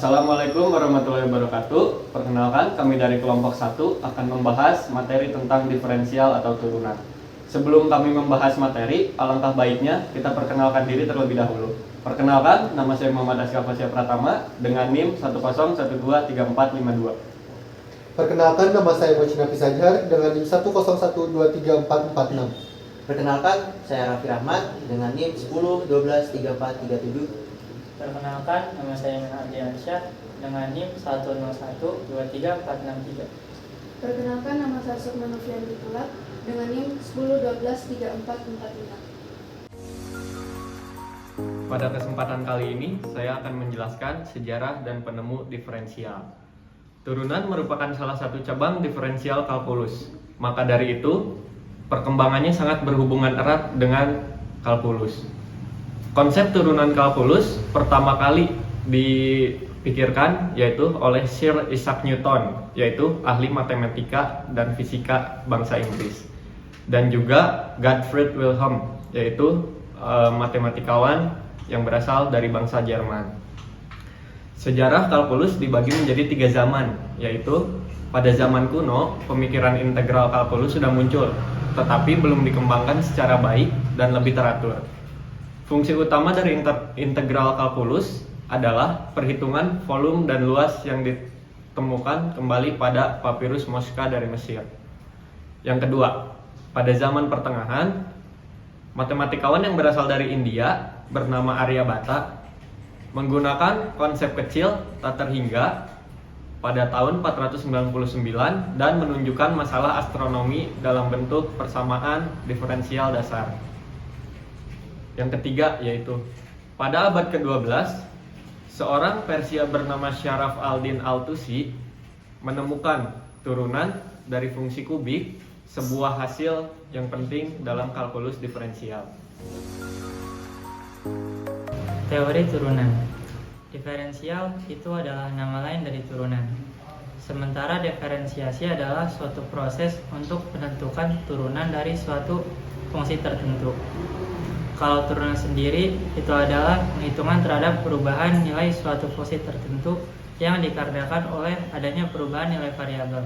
Assalamualaikum warahmatullahi wabarakatuh. Perkenalkan, kami dari kelompok 1 akan membahas materi tentang diferensial atau turunan. Sebelum kami membahas materi, alangkah baiknya kita perkenalkan diri terlebih dahulu. Perkenalkan, nama saya Muhammad Aska Fasya Pratama dengan NIM 101234452. Perkenalkan, nama saya Mojinafi Sajar dengan NIM 101234446. Perkenalkan, saya Raffi Rahmat dengan NIM 10123437. Perkenalkan, nama saya Min Ardiansyah dengan NIM 101234463. Perkenalkan, nama saya Sukma Novian Ditulak dengan NIM 10123445. Pada kesempatan kali ini, saya akan menjelaskan sejarah dan penemu diferensial. Turunan merupakan salah satu cabang diferensial kalkulus. Maka dari itu, perkembangannya sangat berhubungan erat dengan kalkulus. Konsep turunan kalkulus pertama kali dipikirkan yaitu oleh Sir Isaac Newton, yaitu ahli matematika dan fisika bangsa Inggris, dan juga Gottfried Wilhelm, yaitu matematikawan yang berasal dari bangsa Jerman. Sejarah kalkulus dibagi menjadi 3 zaman, yaitu pada zaman kuno pemikiran integral kalkulus sudah muncul, tetapi belum dikembangkan secara baik dan lebih teratur. Fungsi utama dari integral kalkulus adalah perhitungan volume dan luas yang ditemukan kembali pada papirus Mosca dari Mesir. Yang kedua, pada zaman pertengahan, matematikawan yang berasal dari India bernama Aryabhata menggunakan konsep kecil tak terhingga pada tahun 499 dan menunjukkan masalah astronomi dalam bentuk persamaan diferensial dasar. Yang ketiga yaitu pada abad ke-12, seorang Persia bernama Sharaf al-Din al-Tusi menemukan turunan dari fungsi kubik, sebuah hasil yang penting dalam kalkulus diferensial. Teori turunan. Diferensial itu adalah nama lain dari turunan. Sementara diferensiasi adalah suatu proses untuk menentukan turunan dari suatu fungsi tertentu. Kalau turunan sendiri itu adalah penghitungan terhadap perubahan nilai suatu fungsi tertentu yang dikarenakan oleh adanya perubahan nilai variabel.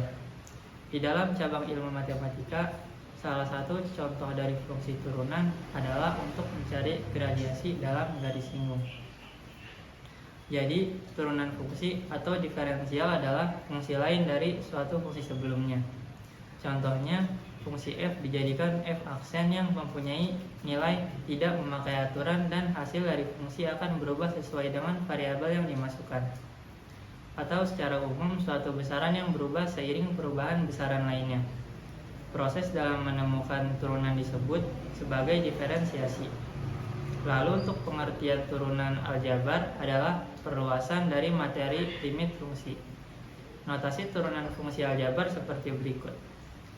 Di dalam cabang ilmu matematika, salah satu contoh dari fungsi turunan adalah untuk mencari gradiasi dalam garis singgung. Jadi, turunan fungsi atau diferensial adalah fungsi lain dari suatu fungsi sebelumnya. Contohnya, fungsi f dijadikan f aksen yang mempunyai nilai tidak memakai aturan dan hasil dari fungsi akan berubah sesuai dengan variabel yang dimasukkan. Atau secara umum suatu besaran yang berubah seiring perubahan besaran lainnya. Proses dalam menemukan turunan disebut sebagai diferensiasi. Lalu untuk pengertian turunan aljabar adalah perluasan dari materi limit fungsi. Notasi turunan fungsi aljabar seperti berikut.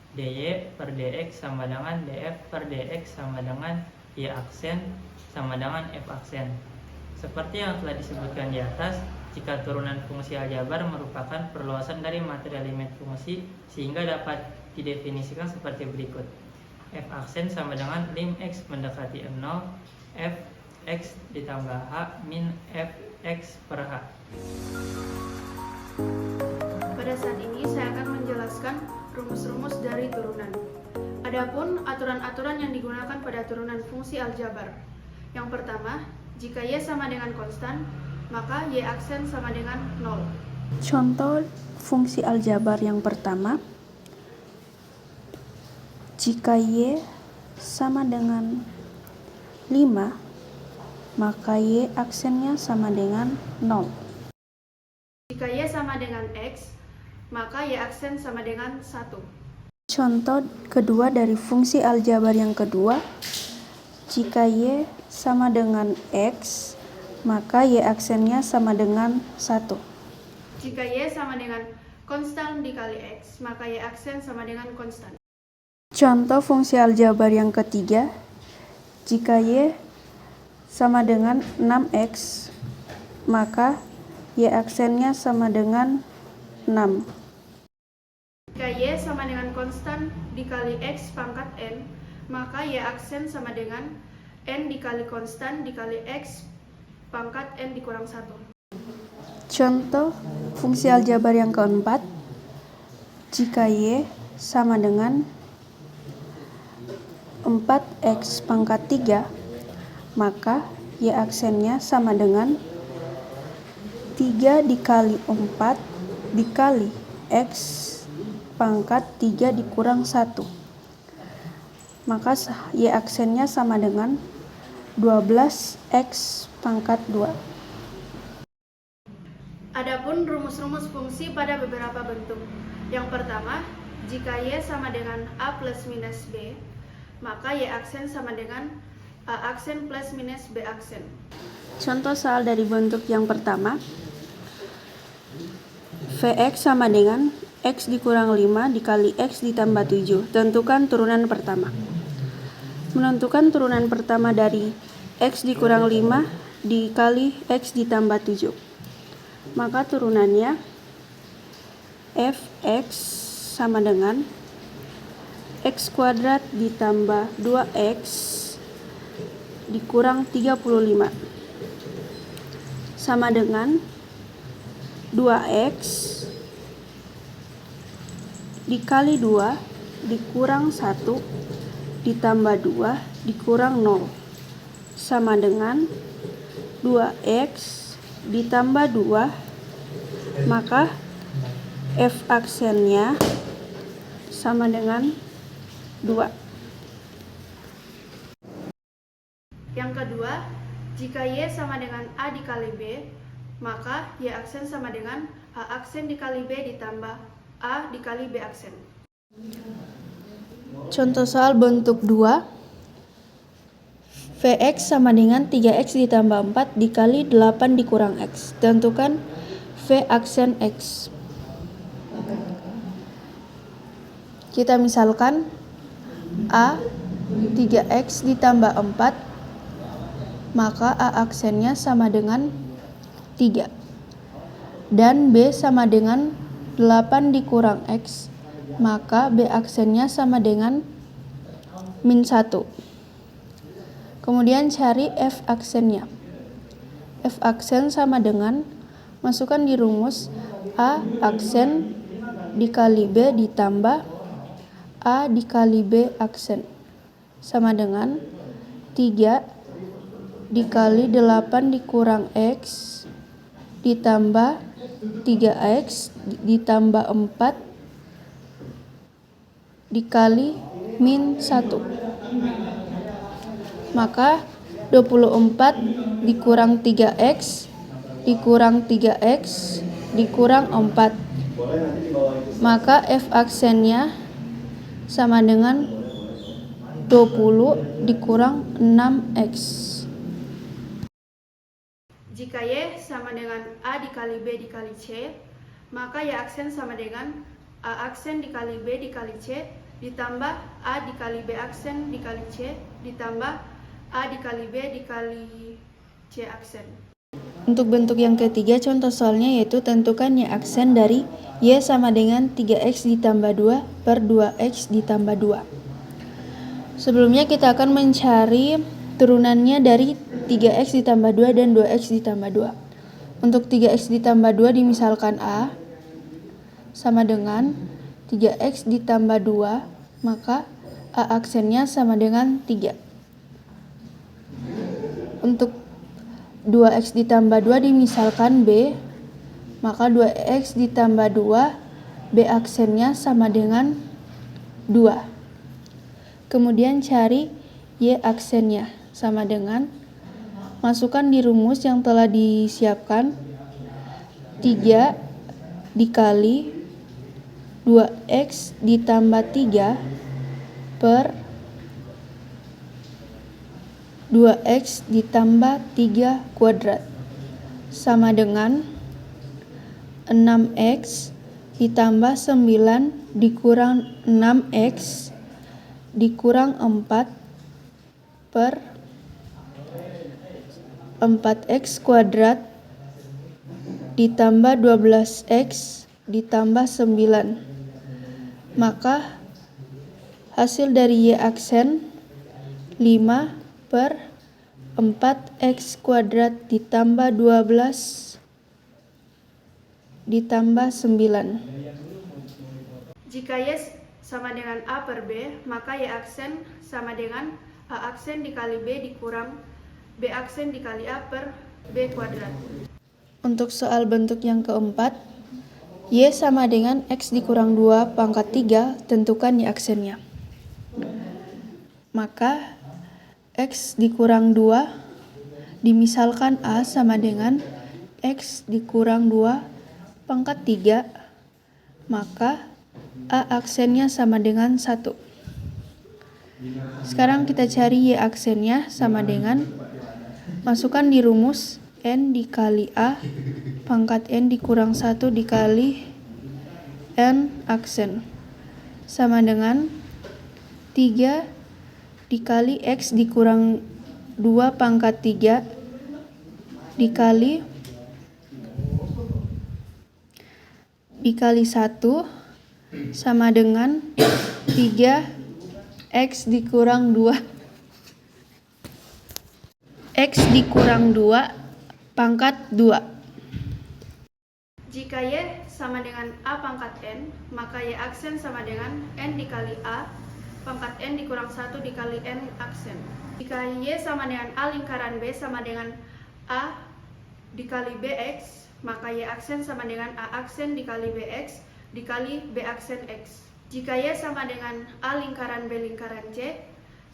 dy per dx sama dengan df per dx sama dengan y aksen sama dengan f aksen. Seperti yang telah disebutkan di atas, jika turunan fungsi aljabar merupakan perluasan dari materi limit fungsi, sehingga dapat didefinisikan seperti berikut. F aksen sama dengan lim x mendekati 0, f x ditambah h min f x per h. Pada saat ini saya akan menjelaskan rumus-rumus dari turunan. Adapun aturan-aturan yang digunakan pada turunan fungsi aljabar. Yang pertama, jika y sama dengan konstan, maka y aksen sama dengan 0. Contoh fungsi aljabar yang pertama, jika y sama dengan 5, maka y aksennya sama dengan 0. Jika y sama dengan x, maka y aksen sama dengan 1. Contoh kedua dari fungsi aljabar yang kedua, jika y sama dengan x, maka y aksennya sama dengan 1. Jika y sama dengan konstan dikali x, maka y aksen sama dengan konstan. Contoh fungsi aljabar yang ketiga, jika y sama dengan 6x, maka y aksennya sama dengan 6. Jika y sama dengan konstan dikali x pangkat n, maka y aksen sama dengan n dikali konstan dikali x pangkat n dikurang 1. Contoh fungsi aljabar yang keempat, jika Y sama dengan 4x pangkat 3, maka Y aksennya sama dengan 3 dikali 4 dikali X pangkat 3 dikurang 1. Maka Y aksennya sama dengan 12x pangkat 2. Adapun rumus-rumus fungsi pada beberapa bentuk. Yang pertama, jika Y sama dengan A plus minus B, maka Y aksen sama dengan A aksen plus minus B aksen. Contoh soal dari bentuk yang pertama, Vx sama dengan X dikurang 5 dikali X ditambah 7. Tentukan turunan pertama. Menentukan turunan pertama dari X dikurang 5 dikali X ditambah 7. Maka turunannya Fx sama dengan X kuadrat ditambah 2X dikurang 35 sama dengan 2X dikali 2 dikurang 1 ditambah 2 dikurang 0 sama dengan 2X ditambah 2, maka F aksennya sama dengan 2. Yang kedua, jika Y sama dengan A dikali B, maka Y aksen sama dengan A aksen dikali B ditambah A dikali B aksen. Contoh soal bentuk 2, Vx sama dengan 3x ditambah 4 dikali 8 dikurang x. Tentukan V aksen x. Kita misalkan A 3x ditambah 4, maka A aksennya sama dengan 3. Dan B sama dengan 8 dikurang x, maka B aksennya sama dengan min 1. Kemudian cari F aksennya. F aksen sama dengan, masukkan di rumus A aksen dikali B ditambah A dikali B aksen sama dengan 3 dikali 8 dikurang X ditambah 3X ditambah 4 dikali min 1. Maka 24 dikurang 3X dikurang 3X dikurang 4. Maka F aksennya sama dengan 20 dikurang 6X. Jika Y sama dengan A dikali B dikali C, maka Y aksen sama dengan A aksen dikali B dikali C ditambah A dikali B aksen dikali C ditambah A dikali B dikali C aksen. Untuk bentuk yang ketiga, contoh soalnya yaitu tentukan Y aksen dari Y sama dengan 3X ditambah 2 per 2X ditambah 2. Sebelumnya kita akan mencari turunannya dari 3X ditambah 2 dan 2X ditambah 2. Untuk 3X ditambah 2 dimisalkan A sama dengan 3X ditambah 2, maka A aksennya sama dengan 3. Untuk 2X ditambah 2 dimisalkan B, maka 2X ditambah 2, B aksennya sama dengan 2. Kemudian cari Y aksennya sama dengan, masukkan di rumus yang telah disiapkan, 3 dikali 2X ditambah 3 per 2X ditambah 3 kuadrat sama dengan 6X ditambah 9 dikurang 6X dikurang 4 per 4X kuadrat ditambah 12X ditambah 9. Maka hasil dari Y aksen 5 per 4X kuadrat ditambah 12 ditambah 9. Jika Y sama dengan A per B, maka Y aksen sama dengan A aksen dikali B dikurang B aksen dikali A per B kuadrat. Untuk soal bentuk yang keempat, Y sama dengan X dikurang 2 pangkat 3, tentukan Y aksennya. Maka X dikurang 2 dimisalkan A sama dengan X dikurang 2 pangkat 3, maka A aksennya sama dengan 1. Sekarang kita cari Y aksennya sama dengan, masukkan di rumus N dikali A pangkat N dikurang 1 dikali N aksen sama dengan 3 dikali X dikurang 2 pangkat 3 dikali 1 sama dengan 3 X dikurang 2 pangkat 2. Jika Y sama dengan A pangkat N, maka Y aksen sama dengan N dikali A pangkat N dikurang 1 dikali N aksen. Jika Y sama dengan A lingkaran B sama dengan A dikali BX, maka Y aksen sama dengan A aksen dikali BX dikali B aksen X. Jika Y sama dengan A lingkaran B lingkaran C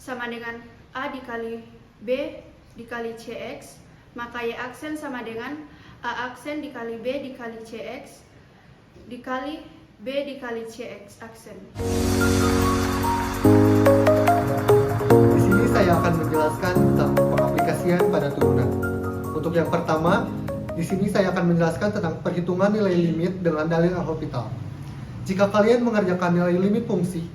sama dengan A dikali B dikali CX, maka Y aksen sama dengan A aksen dikali B dikali CX dikali B dikali CX aksen. Di sini saya akan menjelaskan tentang pengaplikasian pada turunan. Untuk yang pertama, di sini saya akan menjelaskan tentang perhitungan nilai limit dengan dalil L'Hopital. Jika kalian mengerjakan nilai limit fungsi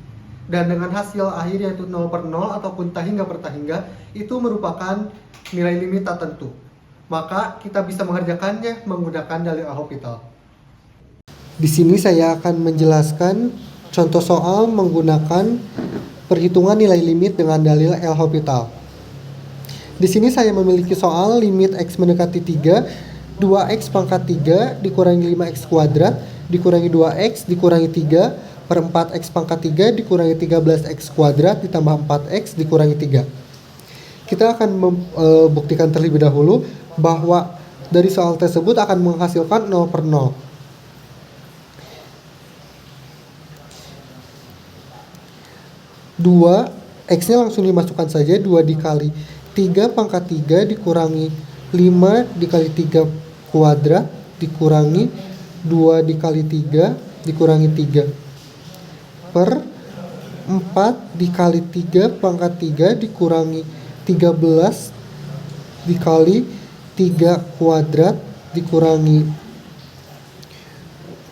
dan dengan hasil akhir yaitu 0 per 0 ataupun tahingga per tahingga, itu merupakan nilai limit tak tentu. Maka kita bisa mengerjakannya menggunakan dalil L'Hopital. Di sini saya akan menjelaskan contoh soal menggunakan perhitungan nilai limit dengan dalil L'Hopital. Di sini saya memiliki soal limit X mendekati 3, 2X pangkat 3 dikurangi 5X kuadrat dikurangi 2X dikurangi 3 per 4X pangkat 3 dikurangi 13X kuadrat ditambah 4X dikurangi 3. Kita akan membuktikan terlebih dahulu bahwa dari soal tersebut akan menghasilkan 0 per 0. X-nya langsung dimasukkan saja, 2 dikali 3 pangkat 3 dikurangi 5 dikali 3 kuadrat dikurangi 2 dikali 3 dikurangi 3 per 4 dikali 3 pangkat 3 dikurangi 13 dikali 3 kuadrat dikurangi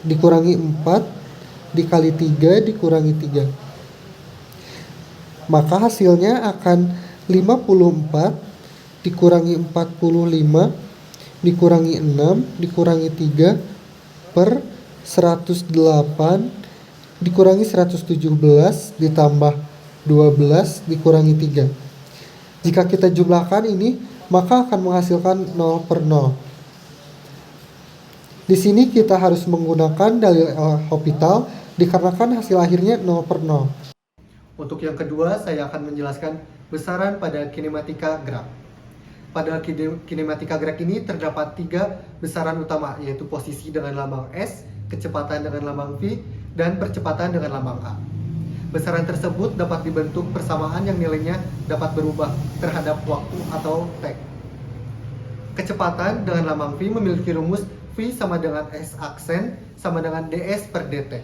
4 dikali 3 dikurangi 3. Maka hasilnya akan 54 dikurangi 45 dikurangi 6 dikurangi 3 per 108 dikurangi 117 ditambah 12 dikurangi 3. Jika kita jumlahkan ini, maka akan menghasilkan 0 per 0. Di sini kita harus menggunakan dalil L'Hopital dikarenakan hasil akhirnya 0 per 0. Untuk yang kedua, saya akan menjelaskan besaran pada kinematika gerak. Pada kinematika gerak ini terdapat 3 besaran utama, yaitu posisi dengan lambang S, kecepatan dengan lambang V, dan percepatan dengan lambang A. Besaran tersebut dapat dibentuk persamaan yang nilainya dapat berubah terhadap waktu atau T. Kecepatan dengan lambang V memiliki rumus V sama dengan S aksen sama dengan ds per dt.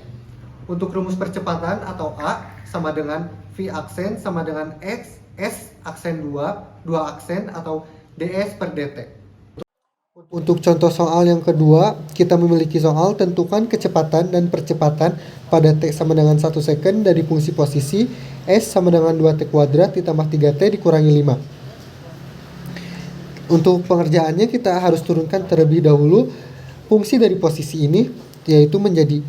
Untuk rumus percepatan atau A sama dengan V aksen sama dengan X, S aksen 2 aksen atau ds per dt. Untuk contoh soal yang kedua, kita memiliki soal tentukan kecepatan dan percepatan pada T sama dengan 1 second dari fungsi posisi S sama dengan 2T kuadrat ditambah 3T dikurangi 5. Untuk pengerjaannya kita harus turunkan terlebih dahulu fungsi dari posisi ini, yaitu menjadi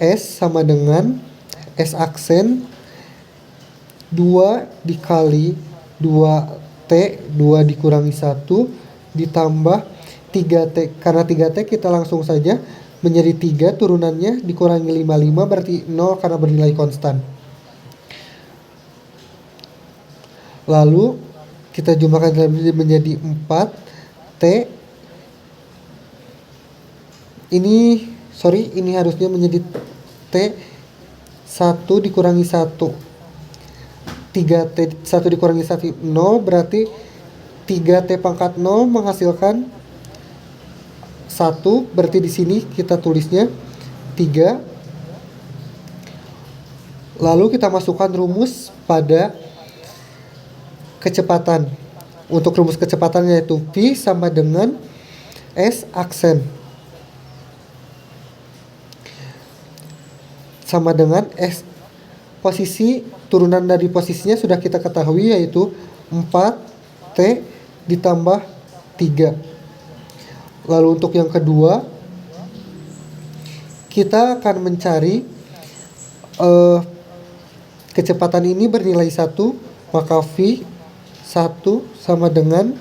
S sama dengan S aksen 2 dikali 2T 2 dikurangi 1 ditambah 3T. Karena 3T kita langsung saja menjadi 3 turunannya dikurangi 55 berarti 0 karena bernilai konstan. Lalu kita jumlahkan menjadi 4 T. Ini harusnya menjadi T 1 dikurangi 1. 3T 1 dikurangi 1 0 berarti 3T pangkat 0 menghasilkan 1, berarti di sini kita tulisnya 3. Lalu kita masukkan rumus pada kecepatan. Untuk rumus kecepatan yaitu V sama dengan S aksen sama dengan S. Posisi turunan dari posisinya sudah kita ketahui yaitu 4T ditambah 3. Lalu untuk yang kedua, kita akan mencari kecepatan ini bernilai 1, maka V 1 sama dengan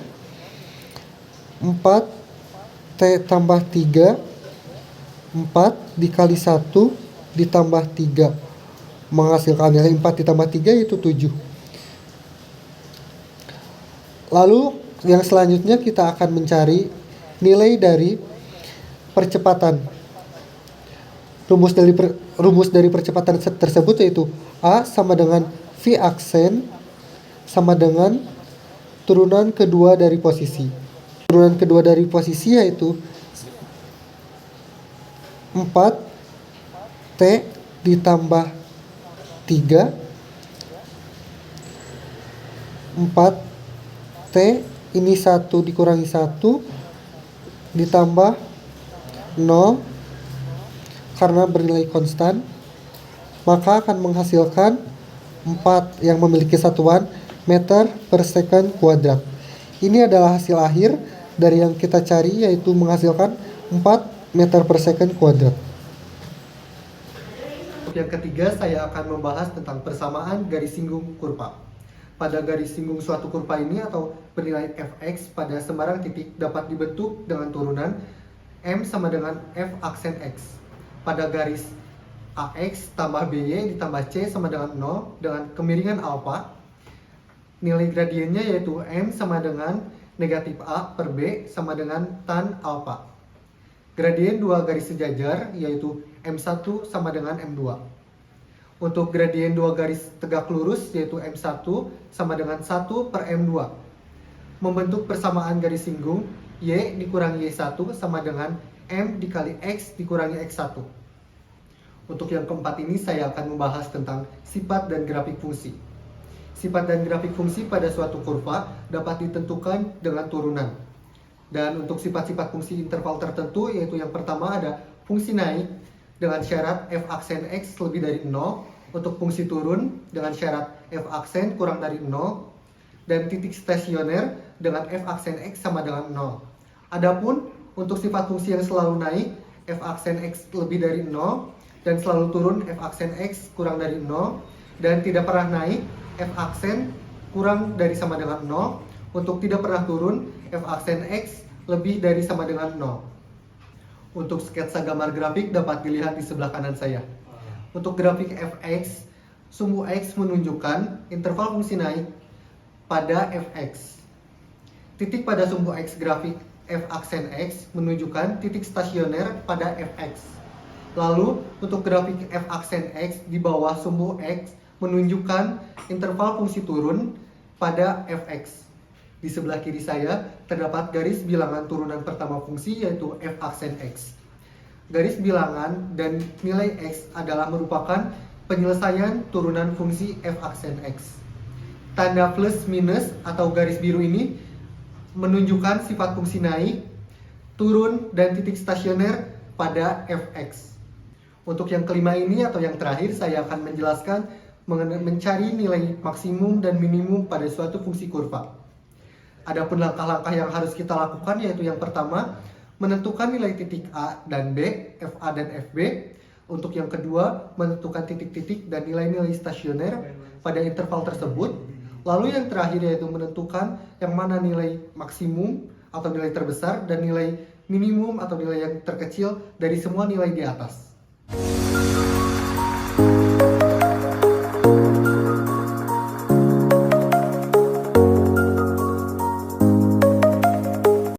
4T tambah 3, 4 dikali 1 ditambah 3, menghasilkan nilai 4 ditambah 3 yaitu 7. Lalu yang selanjutnya kita akan mencari nilai dari percepatan. Rumus dari percepatan tersebut yaitu A sama dengan V aksen sama dengan turunan kedua dari posisi. Turunan kedua dari posisi yaitu 4T ditambah 3, 4T ini 1 dikurangi 1 ditambah 0 karena bernilai konstan, maka akan menghasilkan 4 yang memiliki satuan meter per second kuadrat. Ini adalah hasil akhir dari yang kita cari yaitu menghasilkan 4 meter per second kuadrat. Untuk yang ketiga, saya akan membahas tentang persamaan garis singgung kurva. Pada garis singgung suatu kurva ini atau bernilai fx pada sembarang titik dapat dibentuk dengan turunan m sama dengan f aksen x. Pada garis ax tambah by ditambah c sama dengan 0 dengan kemiringan alfa, nilai gradiennya yaitu m sama dengan negatif a per b sama dengan tan alfa. Gradien dua garis sejajar yaitu M1 sama dengan M2. Untuk gradien dua garis tegak lurus yaitu M1 sama dengan 1 per M2. Membentuk persamaan garis singgung Y dikurangi Y1 sama dengan M dikali X dikurangi X1. Untuk yang keempat ini saya akan membahas tentang sifat dan grafik fungsi. Sifat dan grafik fungsi pada suatu kurva dapat ditentukan dengan turunan. Dan untuk sifat-sifat fungsi interval tertentu yaitu yang pertama ada fungsi naik dengan syarat f aksen x lebih dari 0, untuk fungsi turun dengan syarat f aksen kurang dari 0, dan titik stasioner dengan f aksen x sama dengan 0. Adapun untuk sifat fungsi yang selalu naik f aksen x lebih dari 0 dan selalu turun f aksen x kurang dari 0 dan tidak pernah naik f aksen kurang dari sama dengan 0. Untuk tidak pernah turun, f aksen x lebih dari sama dengan 0. Untuk sketsa gambar grafik dapat dilihat di sebelah kanan saya. Untuk grafik fx, sumbu x menunjukkan interval fungsi naik pada fx. Titik pada sumbu x grafik f aksen x menunjukkan titik stasioner pada fx. Lalu, untuk grafik f aksen x di bawah sumbu x menunjukkan interval fungsi turun pada fx. Di sebelah kiri saya terdapat garis bilangan turunan pertama fungsi yaitu f aksen x. Garis bilangan dan nilai x adalah merupakan penyelesaian turunan fungsi f aksen x. Tanda plus minus atau garis biru ini menunjukkan sifat fungsi naik, turun, dan titik stasioner pada fx. Untuk yang kelima ini atau yang terakhir saya akan menjelaskan mencari nilai maksimum dan minimum pada suatu fungsi kurva. Adapun langkah-langkah yang harus kita lakukan yaitu yang pertama, menentukan nilai titik A dan B, FA dan FB. Untuk yang kedua, menentukan titik-titik dan nilai-nilai stasioner pada interval tersebut. Lalu yang terakhir yaitu menentukan yang mana nilai maksimum atau nilai terbesar dan nilai minimum atau nilai yang terkecil dari semua nilai di atas.